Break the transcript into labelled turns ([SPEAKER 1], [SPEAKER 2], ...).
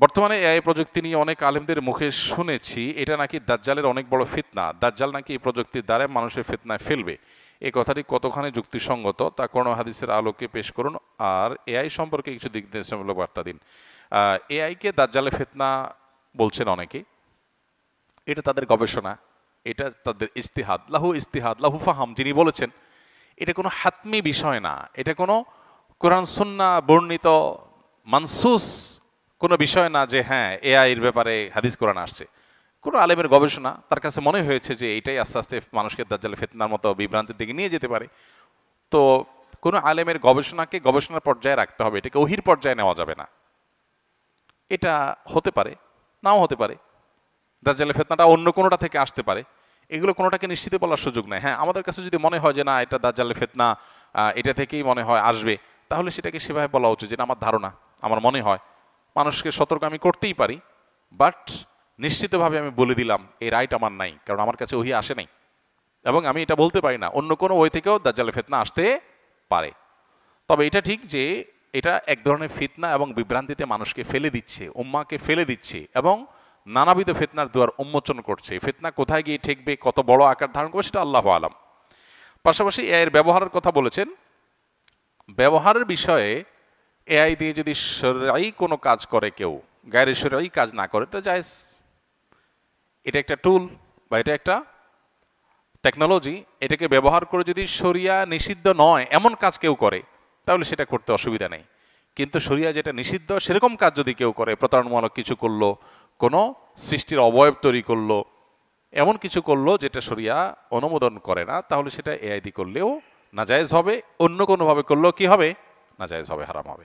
[SPEAKER 1] বর্তমানে এআই প্রযুক্তি নিয়ে অনেক আলেমদের মুখে শুনেছি এটা নাকি দাজ্জালের অনেক বড় ফিতনা, দাজ্জাল নাকি এই প্রযুক্তির দ্বারা মানুষের ফিতনায় ফেলবে। এই কথাটি কতখানি যুক্তিসঙ্গত তা কোন হাদিসের আলোকে পেশ করুন, আর এআই সম্পর্কে কিছু দিক নির্দেশনামূলক বার্তা দিন। এআইকে দাজ্জালের ফিতনা বলছেন অনেকে, এটা তাদের গবেষণা, এটা তাদের ইস্তিহাদ, লাহু ইস্তিহাদ লাহু ফাহাম, যিনি বলেছেন এটা কোনো হাতমি বিষয় না, এটা কোনো কোরআন সুন্নাহ বর্ণিত মানসুস কোনো বিষয় না যে হ্যাঁ এআই এর ব্যাপারে হাদিস কোরআন আসছে। কোনো আলেমের গবেষণা, তার কাছে মনে হয়েছে যে এটাই আস্তে আস্তে মানুষকে দাজ্জালের ফিতনার মতো বিভ্রান্তির দিকে নিয়ে যেতে পারে। তো কোনো আলেমের গবেষণাকে গবেষণার পর্যায়ে রাখতে হবে, এটাকে ওহির পর্যায়ে নেওয়া যাবে না। এটা হতে পারে, নাও হতে পারে, দাজ্জালের ফিতনাটা অন্য কোনোটা থেকে আসতে পারে, এগুলো কোনোটাকে নিশ্চিত বলার সুযোগ নেই। হ্যাঁ, আমাদের কাছে যদি মনে হয় যে না এটা দাজ্জালের ফিতনা, এটা থেকেই মনে হয় আসবে, তাহলে সেটাকে সেভাবে বলা উচিত, যেটা আমার ধারণা, আমার মনে হয়। মানুষকে সতর্ক আমি করতেই পারি, বাট নিশ্চিতভাবে আমি বলে দিলাম এই রাইট আমার নাই, কারণ আমার কাছে ওহি আসে নাই, এবং আমি এটা বলতে পারি না অন্য কোনো ওই থেকেও দাজ্জালের ফিতনা আসতে পারে। তবে এটা ঠিক যে এটা এক ধরনের ফিতনা এবং বিভ্রান্তিতে মানুষকে ফেলে দিচ্ছে, উম্মাকে ফেলে দিচ্ছে, এবং নানাবিধ ফিতনার দুয়ার উন্মোচন করছে। ফিতনা কোথায় গিয়ে ঠেকবে, কত বড় আকার ধারণ করবে, সেটা আল্লাহু আলাম। পাশাপাশি এর ব্যবহারের কথা বলেছেন। ব্যবহারের বিষয়ে এআই দিয়ে যদি শরঈ কোনো কাজ করে কেউ, গায়রে শরঈ কাজ না করে, এটা জায়েজ। এটা একটা টুল বা এটা একটা টেকনোলজি, এটাকে ব্যবহার করে যদি শরিয়া নিষিদ্ধ নয় এমন কাজ কেউ করে, তাহলে সেটা করতে অসুবিধা নেই। কিন্তু শরিয়া যেটা নিষিদ্ধ সেরকম কাজ যদি কেউ করে, প্রতারণামূলক কিছু করলো, কোনো সৃষ্টির অবয়ব তৈরি করলো, এমন কিছু করলো যেটা শরিয়া অনুমোদন করে না, তাহলে সেটা এআই দিয়ে করলেও নাজায়েজ হবে, অন্য কোনোভাবে করলেও কি হবে, নাজায়েজ হবে, হারাম হবে।